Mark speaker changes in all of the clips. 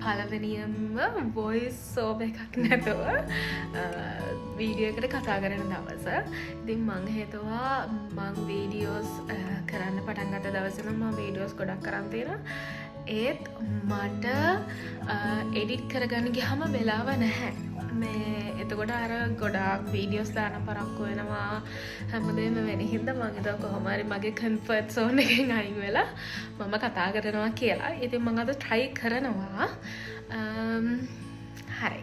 Speaker 1: පළවෙනියම voice over එකක් නැතුව video එකට කතා කරන දවස. ඉතින් මං හිතුවා මං වීඩියෝස් කරන්න පටන් ගත්ත දවසේ නම් මම වීඩියෝස් ගොඩක් කරන් තියෙනවා. ඒත් මට එඩිට් කරගන්න ගියාම වෙලාව නැහැ. මේ එතකොට අර ගොඩාක් වීඩියෝස් දාන පරක්කු වෙනවා හැමදේම වෙන හින්දා මං හිතුවා කොහොම හරි මගේ කම්ෆර්ට් සෝන් එකෙන් අයින් වෙලා මම කතා කරනවා කියලා. ඉතින් මං අද try කරනවා. හරි.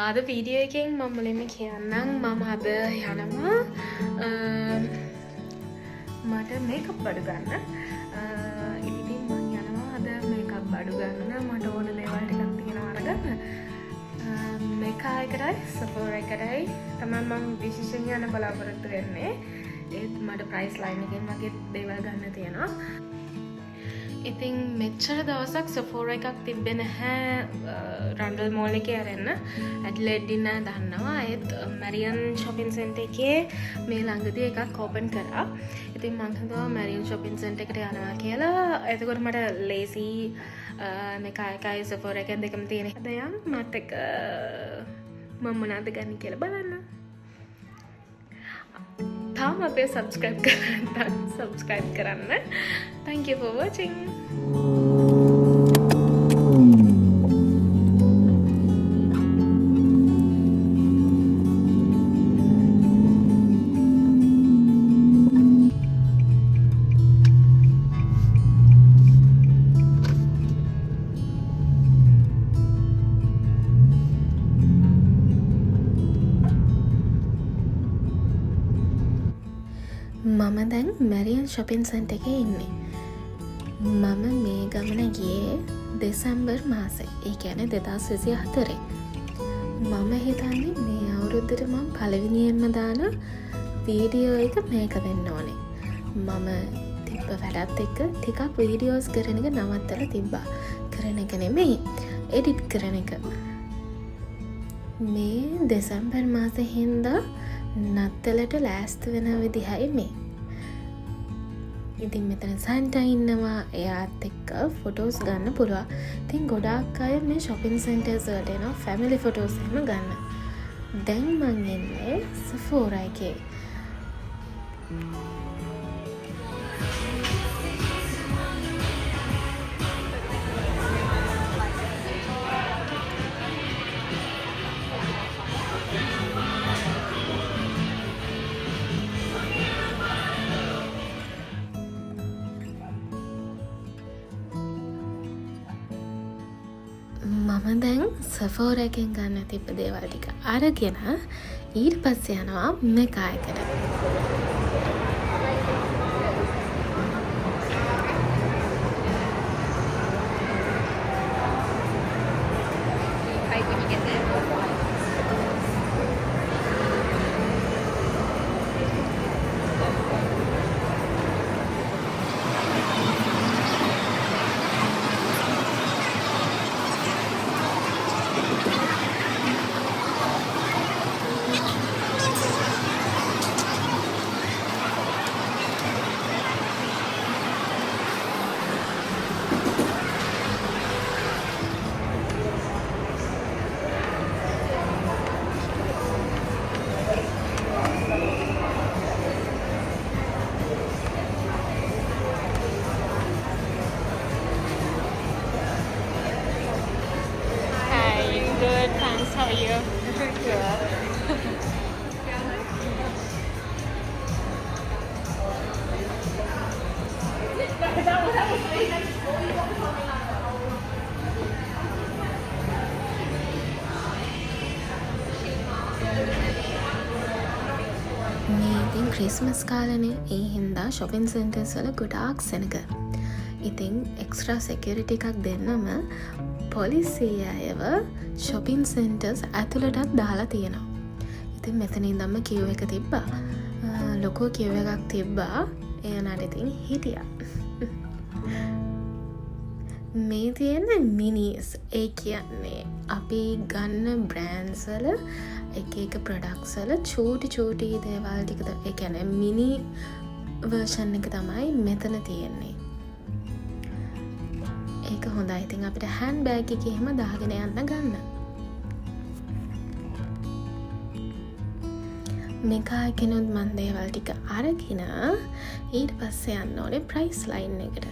Speaker 1: අද වීඩියෝ එකෙන් මම මුලින්ම කියන්නම් මම අද යනවා මට මේකප් බඩු ගන්න. ඉතින් මං යනවා අද මේකප් බඩු ගන්න. මට ඕන දේවල් ටිකක් තියෙනවා අරගන්න. මේකා එකටයි සෆෝරා එකටයි තමයි මම විශේෂයෙන් යන බලාපොරොත්තු වෙන්නේ. ඒත් මට ප්‍රයිස් ලයින් එකෙන් වගේ දේවල් ගන්න තියෙනවා. ඉතින් මෙච්චර දවසක් සෆෝරා එකක් තිබ්බේ නැහැ රන්ඩල් මෝල් එකේ අරන්න. ඇඩ්ලෙඩ් ඉන්න දන්නවා. ඒත් මැරියන් shopping center එකේ මේ ළඟදී එකක් ඕපන් කරා. ඉතින් මං හිතුවා මැරියන් shopping center එකට යනවා කියලා. එතකොට මට ලේසි මේකයි සෆෝරා එකෙන් දෙකම තියෙන. දැන් මට එක මම මොනවද ගන්න කියලා බලන්න. තාම අපේ subscribe කරන්න. Thank you for watching. මම දැන් මැරියන් shopping center එකේ ඉන්නේ. මම මේ ගමන ගියේ දෙසැම්බර් මාසේ. ඒ කියන්නේ 2024. මම හිතන්නේ මේ අවුරුද්දට මම පළවෙනියෙන්ම දාන වීඩියෝ එක මේක වෙන්න ඕනේ. මම තිබ්බ වැඩත් එක්ක ටිකක් වීඩියෝස් කරන එක නවත්තලා තිබ්බා. කරන එක නෙමෙයි, එඩිට් කරන එක. මේ දෙසැම්බර් මාසේ හින්දා නත්තලට ලෑස්ති වෙන විදිහයි මේ. ඉතින් මෙතන සන්ටා ඉන්නවා. එයාත් එක්ක ෆොටෝස් ගන්න පුළුවන්. ඉතින් ගොඩාක් අය මේ shopping centers වලට එනවා family photos එහෙම ගන්න. දැන් මං ඉන්නේ Sephora එකේ. මම දැන් සෆෝරා එකෙන් ගන්න තිබ්බ දේවල් ටික අරගෙන ඊට පස්සේ යනවා මේකා එකට. Good, thanks. How are you? මේ ඉතින් ක්‍රිස්මස් කාලනේ. ඒ හින්දා shopping centers වල ගොඩාක් සෙනග. ඉතින් එක්ස්ට්‍රා security එකක් දෙන්නම පොලිසිය අයව shopping centers ඇතුළටත් දාලා තියෙනවා. ඉතින් මෙතන ඉඳන්ම queue එක තිබ්බා. ලොකෝ queue එකක් තිබ්බා. එයාට ඉතින් හිටියා. මේ තියෙන මිනිස් ඒ කියන්නේ අපි ගන්න බ්‍රෑන්ඩ්ස් වල එක එක ප්‍රොඩක්ට්ස් වල චූටි දේවල් ටික ඒ කියන්නේ මිනි වර්ෂන් එක තමයි මෙතන තියෙන්නේ. ඒ ඒක හොඳයි. ඉතින් අපිට හෑන්ඩ් බෑග් එකේ එහෙම දාගෙන යන්න ගන්න. මේකා කෙනුත් මන් දේවල් ටික අරගෙන ඊට පස්සේ යන්න ඕනේ ප්‍රයිස් ලයින් එකට.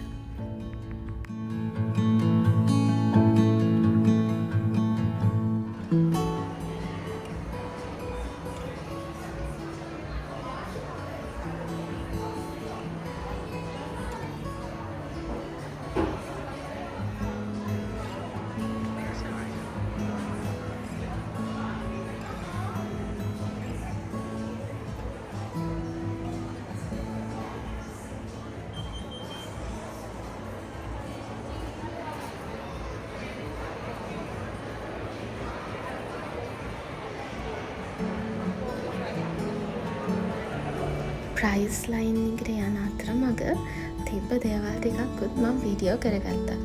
Speaker 1: ප්‍රයිස් ලයින් එකට යන අතරමඟ තිබ්බ දේවල් ටිකක්වත් මම වීඩියෝ කරගත්තා.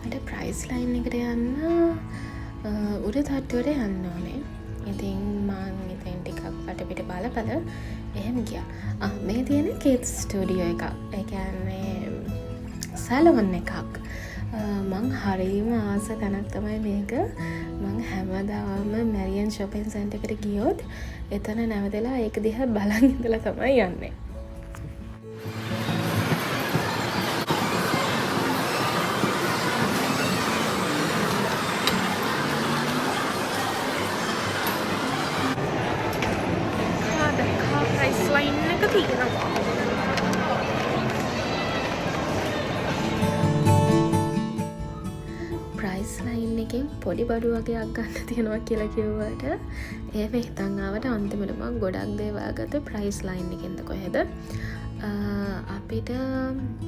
Speaker 1: අර ප්‍රයිස් ලයින් එකට යන්න උඩ තට්ටුවට යන්න ඕනේ. ඉතින් මං ඉතින් ටිකක් වටපිට බලපල එහෙම ගියා. මේ තියෙන කිඩ්ස් ස්ටුඩියෝ එකක්. ඒ කියන්නේ සැලොන් එකක්. මං හරිම ආස තැනක් තමයි මේක. මං හැමදාම මැරියන් ෂොපින් සෙන්ටර් එකට ගියොත් එතන නැවතලා ඒක දිහා බලන් ඉඳලා තමයි යන්නේ. ප්‍රයිස් ලයින් එක තියෙනවා. ලයින් එකෙන් පොඩි බඩු වගේක් ගන්න තියෙනවා කියලා කිව්වට ඒව හිතන් ආවට අන්තිමට මම ගොඩක් දේවල් ගත්තේ ප්‍රයිස් ලයින් එකෙන්ද කොහෙද අපිට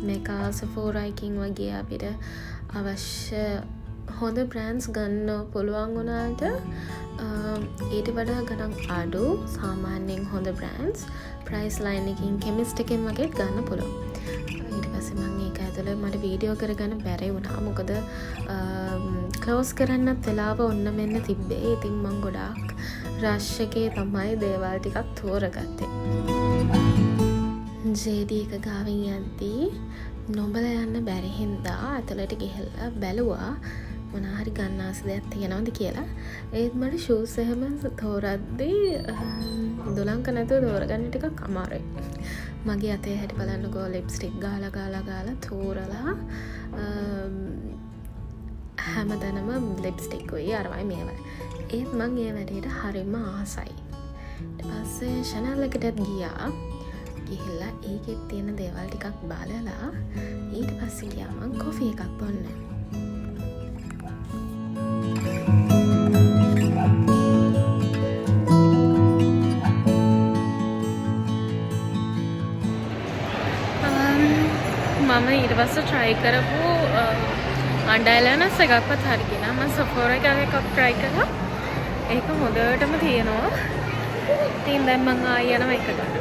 Speaker 1: මේකා සෆෝරා එකකින් වගේ අපිට අවශ්‍ය හොඳ බ්‍රෑන්ඩ්ස් ගන්න පුළුවන් වුණාට ඊට වඩා ගණන් අඩු සාමාන්‍යයෙන් හොඳ බ්‍රෑන්ඩ්ස් ප්‍රයිස් ලයින් එකකින් කෙමිස්ට් එකෙන් වගේ ගන්න පුළුවන්. ඊට පස්සේ මම ඒක ඇතුලේ මට වීඩියෝ කරගන්න බැරි වුණා. මොකද ක්ලෝස් කරන්නත් වෙලාව ඔන්න මෙන්න තිබ්බේ. ඉතින් මං ගොඩාක් රෂ් එකේ තමයි දේවල් ටිකක් තෝරගත්තේ. JD එක ගාවින් යද්දී නොබල යන්න බැරි හින්දා ඇතුලට ගිහලා බැලුවා මොනවා හරි ගන්න ආස දෙයක් තියෙනවද කියලා. ඒත් මට ෂූස් එහෙම තෝරද්දී දොලංක නැතුව තෝරගන්න ටිකක් අමාරුයි. මගේ අතේ හැටි බලන්නකෝ ලිප්ස්ටික් ගාලා තෝරලා හැමදැනම ලිප්ස්ටික්කුයි අරවයි මේවයි. ඒත් මං ඒ වැඩේට හරිම ආසයි. ඊට පස්සේ ෂැනල් එකටත් ගියා. ගිහිල්ලා ඒකෙත් තියෙන දේවල් ටිකක් බලලා ඊට පස්සේ ගියා මං කොෆි එකක් බොන්න. මම ඊට පස්සේ try කරපු අන්ඩයිලනස් එකක්වත් හරිගෙන මම සෆෝරා එකක් try කරා. ඒක හොඳටම තියෙනවා. ඉතින් දැන් මම ආයෙ යනවා එක ගන්න.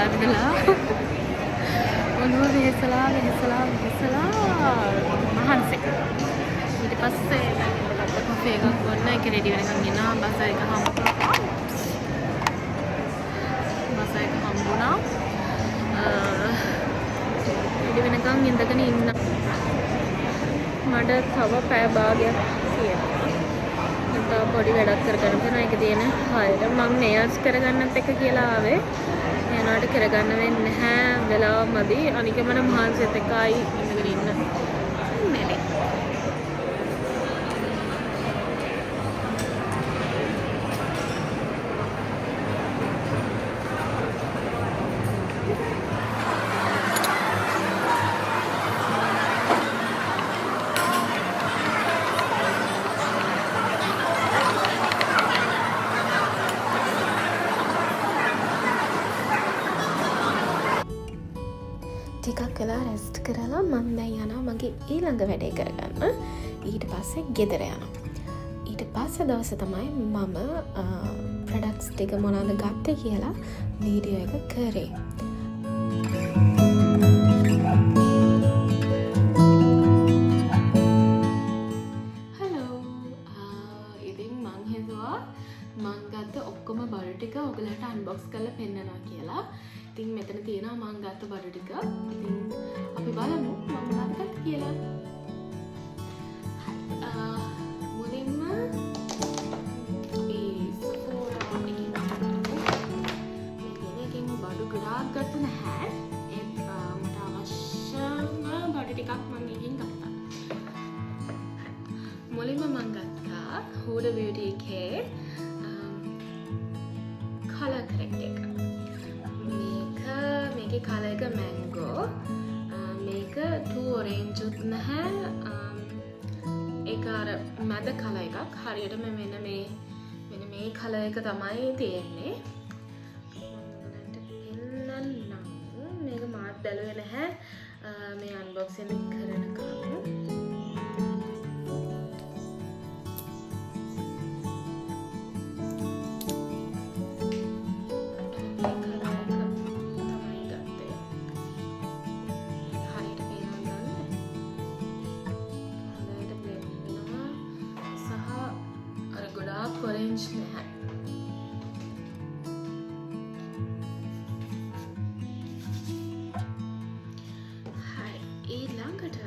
Speaker 1: ඇවිදලා ඔළුව වෙහෙසලා මහන්සි. ඊට පස්සේ කොෆි එකක් බොන්න ඒක රෙඩි වෙනකන් ඉන්නවා. බස් එක හම්බුණා. රෙඩි වෙනකන් ඉඳගෙන ඉන්න. මට තව පැය භාගයක් තියෙනවා. පොඩි වැඩක් කරගන්න තියෙනවා. ඒක තියෙන හරියට මම මේස් කරගන්නත් එක කියලා ආවේ. එයාට කරගන්න වෙන්නේ නැහැ. වෙලාව මදි. අනික මම මහන්සියත් එක්කයි ඉඳගෙන ඉන්න. නෙලේ. ටිකක් වෙලා රෙස්ට් කරලා මම දැන් යනවා මගේ ඊළඟ වැඩේ කරගන්න. ඊට පස්සේ ගෙදර යනවා. ඊට පස්සේ දවසේ තමයි මම ප්‍රොඩක්ට්ස් ටික මොනවද ගත්තේ කියලා වීඩියෝ එක කරේ. හලෝ. ඉතින් මං හිතුවා මං ගත්ත ඔක්කොම බඩු ටික ඔයගලට අන්බොක්ස් කරලා පෙන්නනවා කියලා. ඉතින් මෙතන තියෙනවා මං ගත්ත බඩු ටික. ඉතින් අපි බලමු මම මොනවද ගත්තේ කියලා. මුලින්ම අපි Sephora එකකින් මේකෙන් බඩු ගොඩාක් ගත්ත නැහැ. ඒත් මට අවශ්‍යම බඩු ටිකක් මම එකකින් ගත්තා. මුලින්ම මං ගත්තා Huda Beauty එකේ color corrector එක. මේකේ කලර් එක මැංගෝ. මේක 2 ඔරේන්ජ් උත් නැහැ. ඒක අර මැද කලර් එකක්. හරියටම මෙන්න මේ කලර් එක තමයි තියෙන්නේ. පෙන්නන්නම්. මේක මාත් බැලුවේ නැහැ. මේ අන්බොක්සින් කරනකම්. ඔරෙන්ජ් නැහැ. හරි ඊළඟට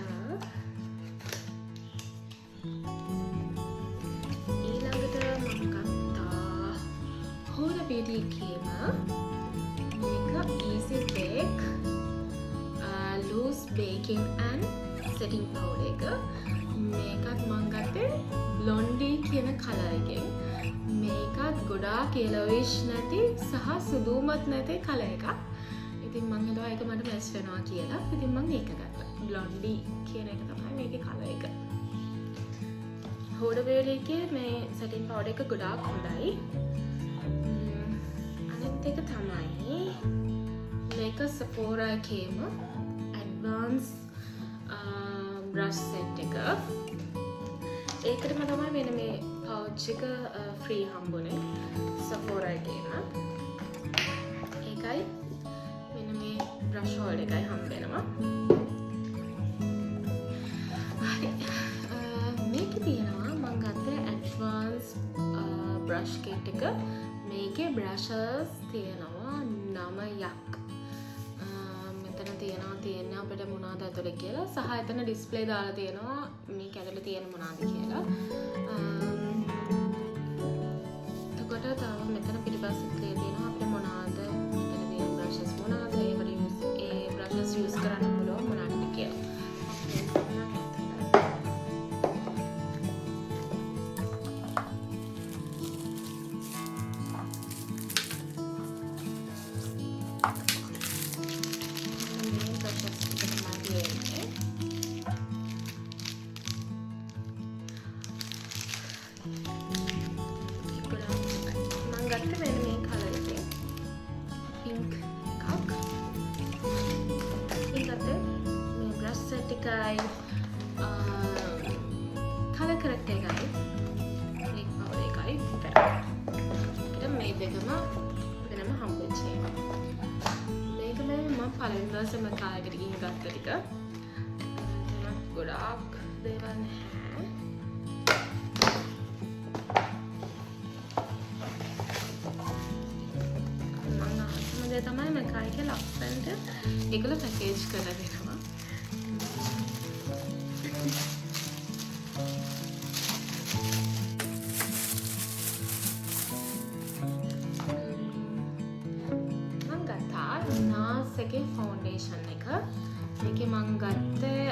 Speaker 1: මම ගත්තා Huda Beauty එකේම මේක easy bake loose baking and setting powder එක. මේකත් මම ගත්තේ Blondie කියන කලර් එකෙන්. මේකත් ගොඩාක් yellowish නැති සහ සුදුමත් නැති කලර් එකක්. ඉතින් මං හිතුවා ඒක මට මැච් වෙනවා කියලා. ඉතින් මං ඒක ගත්තා. Blondie කියන එක තමයි මේකේ කලර් එක. Huda Beauty එකේ මේ setting powder එක ගොඩාක් හොඳයි. අනිත් එක තමයි මේක Sephora එකේම advanced brush set එක. ඒකටම තමයි වෙන මේ පවුච් එක ෆ්‍රී හම්බුනේ Sephora එකේම. ඒකයි මෙන්න මේ බ්‍රෂ් හෝල්ඩර් එකයි හම්බෙනවා. හරි. මේකේ තියෙනවා මම ගත්තේ ඇඩ්වාන්ස් බ්‍රෂ් කිට් එක. මේකේ බ්‍රෂස් තියෙනවා 9ක්. මෙතන තියෙන්නේ අපිට මොනවද ඇතුලේ කියලා සහ එතන ඩිස්ප්ලේ දාලා තියෙනවා මේක ඇතුලේ තියෙන මොනවද කියලා. එතකොට තව මෙතන පිටිපස්සේ තියෙනවා අපිට මොනවද මෙතන තියෙන බ්‍රෂස් මොනවද ඒ බ්‍රෂස් යූස් කරන්න පුළුවන් මොනවද කියලා. ගත්තේ මෙන්න මේ කලර් එකේ පින්ක් එකක්. ඊළඟට මේ බ්‍රෂ් සෙට් එකයි කලර් කරෙක්ටර් එකයි ලිප් පවුඩර් එකයි ඊට මේ දෙකම වෙනම හම්බෙච්ච ඒවා. මේක මම පළවෙනි දවසේම කාලෙකට ගිහින් ගත්ත ටික. ගොඩාක් දේවල් නැහැ. තමයි මම කායික ලස්සනට ඒගොල්ලෝ පැකේජ් කරලා දෙනවා. එකේ ෆවුන්ඩේෂන් එක. මේකේ මම ගත්තේ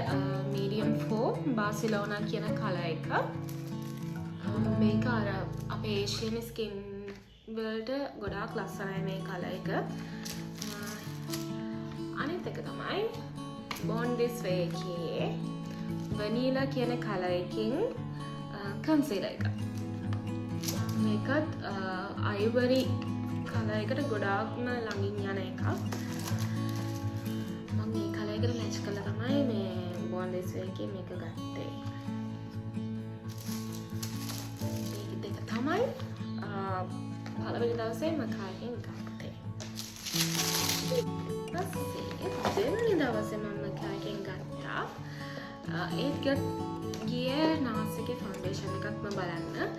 Speaker 1: medium 4 Barcelona කියන කලර් එක. මේක අර අපේ ඒෂියන් ස්කින් වලට ගොඩාක් ලස්සනයි මේ කලර් එක. අනිත් එක තමයි Born This Way එකේ vanilla කියන කලර් එකකින් concealer එක. මේකත් ivory කලර් එකට ගොඩාක්ම ළඟින් යන එකක්. මම මේ කලර් එකට මැච් කරලා තමයි මේ Born This Way එකේ මේක ගත්තේ. මේක දෙක තමයි පළවෙනි දවසේ මම කාගෙන් ගත්තේ. දෙවෙනි දවසේ මම කාගෙන් ගත්තා. ඒත් ගියේ නාසිකේ ෆවුන්ඩේෂන් එකක්ම බලන්න.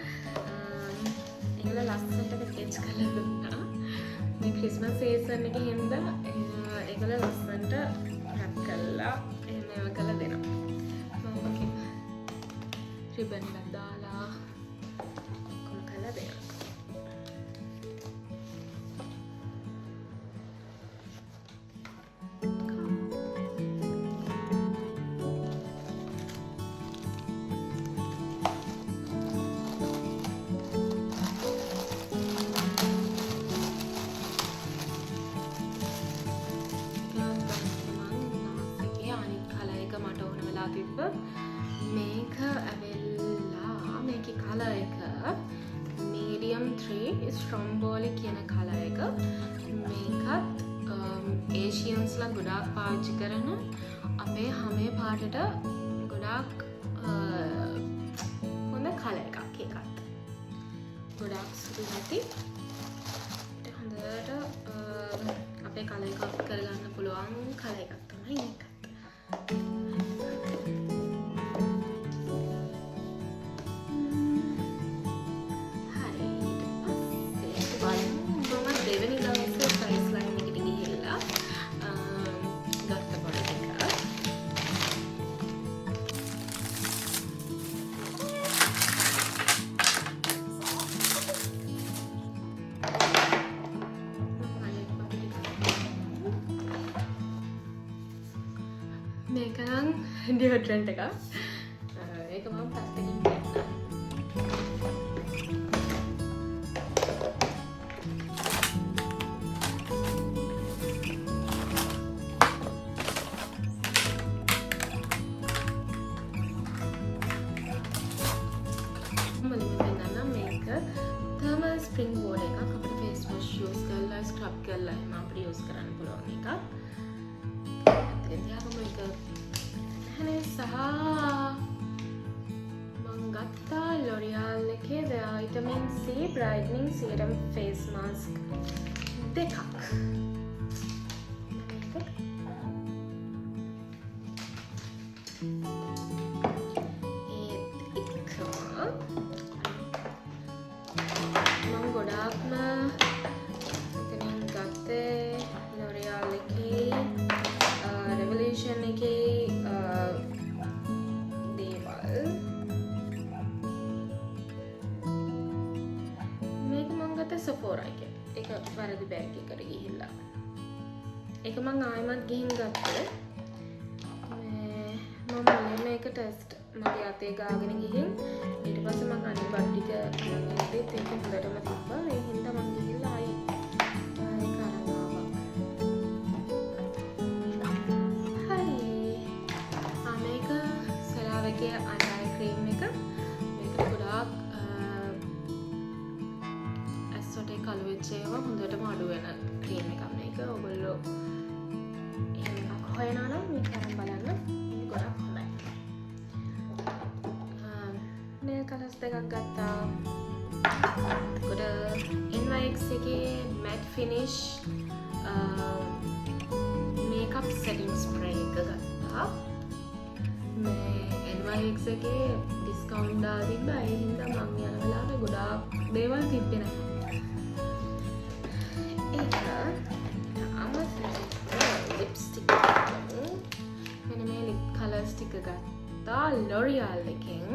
Speaker 1: ඒගොල්ලෝ ලස්සනට පැකේජ් කරලා දුන්නා. මේ ක්‍රිස්මස් සීසන් එකේ හින්දා ඒගොල්ලෝ ලස්සනට රැප් කරලා එහෙම කරලා දෙනවා. මම ඔකේ රිබන් එකක් දාලා කොහොම කරලා දෙනවා. මේක ඇවිල්ලා මේකේ කලර් එක medium 3 Stromboli කියන කලර් එක. මේකත් ඒෂියන්ස්ලා ගොඩාක් පාවිච්චි කරන අපේ හැමේ පාටට ගොඩාක් හොඳ කලර් එකක්. ඒකත් ගොඩාක් සුදු නැති හොඳට අපේ කලර් එකක් කරගන්න පුළුවන් කලර් එකක් තමයි මේක. මේක නම් ඩියෝඩ්‍රන්ට් එකක්. ඒක මම පැත්තකින් ගත්තා. මුලින්ම පෙන්නන්න මේක thermal spring board එකක්. අපිට face wash use කරලා scrub කරලා එහෙම අපිට use කරන්න පුළුවන් එකක්. සහ මං ගත්තා L'Oreal එකේ The Vitamin C Brightening Serum Face Mask දෙකක්. මං ගොඩාක්ම එතනින් ගත්තේ L'Oreal එකේ Revolution එකේ Sephora එකේ. ඒක වැරදි බෑග් එකකට ගිහිල්ලා. ඒක මං ආයෙමත් ගිහින් ගත්තේ. මම මේක ටෙස්ට් මගේ අතේ ගාගෙන ගිහින් ඊට පස්සේ මං අනිත් ටික අරන් ඉද්දිත් ඒක හොඳටම තිබ්බා. ඒ හින්දා මං ගිහිල්ලා ආයෙ ඒක අරන් ආවා. හරි. මේක CeraVe එකේ අයි ක්‍රීම් එක. මේකට ගොඩාක් කළු වෙච්ච ඒවා හොඳටම අඩු වෙන ක්‍රීම් එකක් මේක. ඔයගොල්ලෝ එහෙම එකක් හොයනවා නම් මේක අරන් බලන්න. ගොඩක් හොඳයි. මේ කලර්ස් දෙකක් ගත්තා. ගොඩ NYX එකේ matte finish makeup setting spray එක ගත්තා. මේ NYX එකේ discount දාලා තිබ්බා. ඒ හින්දා මම යන වෙලාවේ ගොඩාක් දේවල් තිබ්බේ නැහැ. lipstick ටික ගත්තා L'Oreal එකෙන්.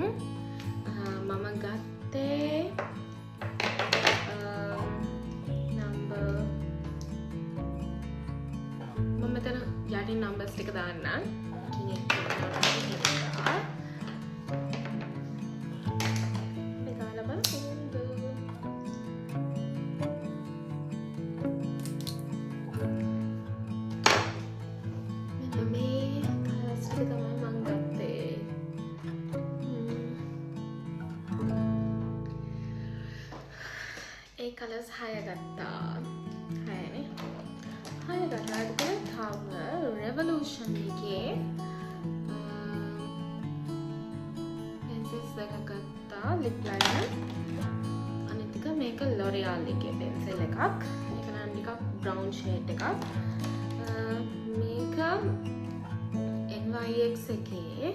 Speaker 1: මම ගත්තේ number 5 පාටින් නම්බර්ස් ටික දාන්නම්. ඉතින් ඒක හින්දා මේ ගාලා බලන්න. මෙන්න මේ කලර්ස් ටික තමයි මම ගත්තේ. ඒ කලර්ස් 6 ගත්තා. 6නේ. 6 ගත්තාට තව Revolution එකේ pencils දෙකක් ගත්තා. lip liner. අනිත් එක මේක L'Oreal එකේ pencil එකක්. ඒක නම් ටිකක් brown shade එකක්. මේක NYX එකේ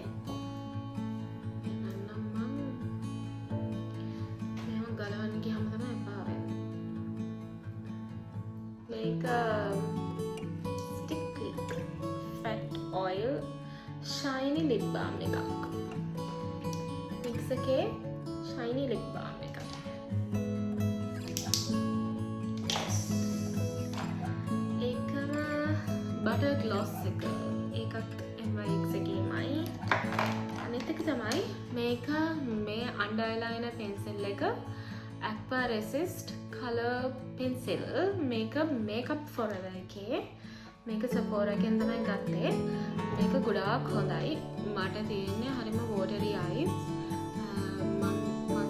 Speaker 1: stick click fat oil shiny lip balm එකක්. NYX එකේ shiny lip balm එකක්. ඒකම butter gloss එක. ඒකත් NYX එකේමයි. අනිත් එක තමයි මේක මේ under eyeliner pencil එක Aqua Resist color pencil. මේක makeup forever එකේ. මේක Sephora එකෙන් තමයි ගත්තේ. මේක ගොඩාක් හොඳයි. මට තියෙන්නේ හරිම watery eyes. මම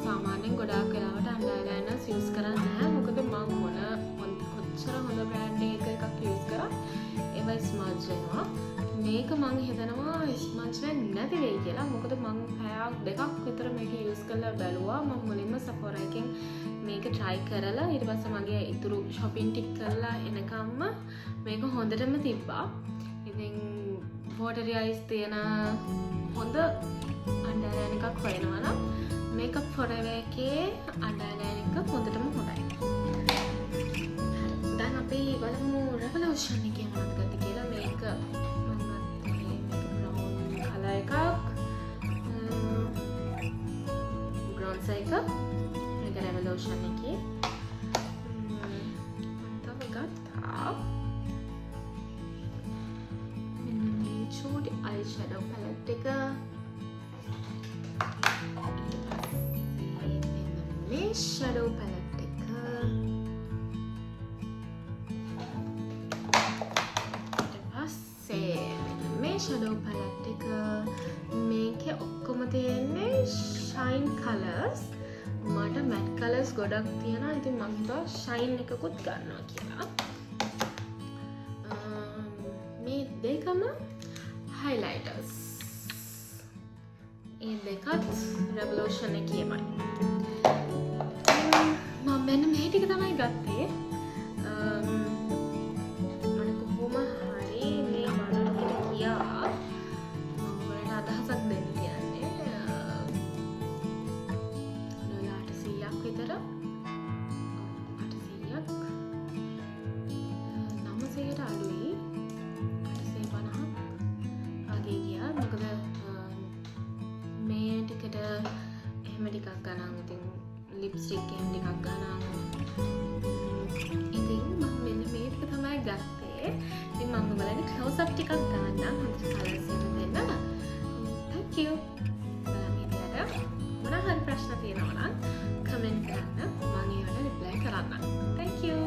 Speaker 1: සාමාන්‍යයෙන් ගොඩාක් වෙලාවට under eyeliners use කරන්නේ නැහැ. මොකද මම කොච්චර හොඳ brand එකක් use කරා ඒවා smudge වෙනවා. මේක මම හිතනවා smudge වෙන්නේ නැති වෙයි කියලා. මොකද මම පැයක් දෙකක් විතර මේක use කරලා බැලුවා. මම මුලින්ම Sephora එකෙන් මේක try කරලා ඊට පස්සේ මගේ ඉතුරු shopping ටික කරලා එනකම්ම මේක හොඳටම තිබ්බා. ඉතින් watery eyes තියෙන හොඳ under eyeliner එකක් හොයනවා නම් makeup forever එකේ under eyeliner එක හොඳටම හොඳයි. දැන් අපි බලමු Revolution එකේ මොනවද ගත්තේ කියලා. මේක මම ගත්තේ මේක brown color එකක්. bronzer එක Revolution එකේ තව ගත්තා මෙන්න මේ චූටි අයි ෂැඩෝ පැලට් එක. මේ ෂැඩෝ පැලට් එක ඊට පස්සේ මේ ෂැඩෝ පැලට් එක මේකේ ඔක්කොම තියෙන්නේ shine colors. මට matte colors ගොඩක් තියෙනවා. ඉතින් මම හිතුවා shine එකකුත් ගන්නවා කියලා. මේ දෙකම highlighters. ඒ දෙකත් Revolution එකේමයි. මම මෙන්න මේ ටික තමයි ගත්තේ. මම කොහොම හරි මේ බලනකොට ගියා මම වලට අදහසක් දෙන්න කියන්නේ. විතර 800ක් 900ට අඩුයි 850ක් වගේ ගියා. මොකද මේ ටිකට එහෙම ටිකක් ගණන්. ඉතින් ලිප්ස්ටික් එහෙම ටිකක් ගණන්. ඉතින් මම මෙන්න මේ ටික තමයි ගත්තේ. ඉතින් මම බලන්නේ ක්ලෝස් අප් ටිකක් ගන්නම් හොඳට කලර්ස් එක දෙන්න. thank you. බලන්න මොන හරි ප්‍රශ්න තියෙනවා නම් කමෙන්ට් කරන්න. මම ඒවට රිප්ලයි කරන්නම්. thank you.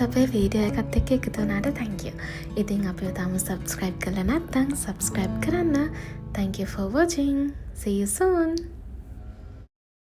Speaker 1: අපේ වීඩියෝ එකත් එක්ක එකතු වුණාට thank you. ඉතින් අපිව තාම subscribe කරලා නැත්නම් subscribe කරන්න. Thank you for watching. See you soon.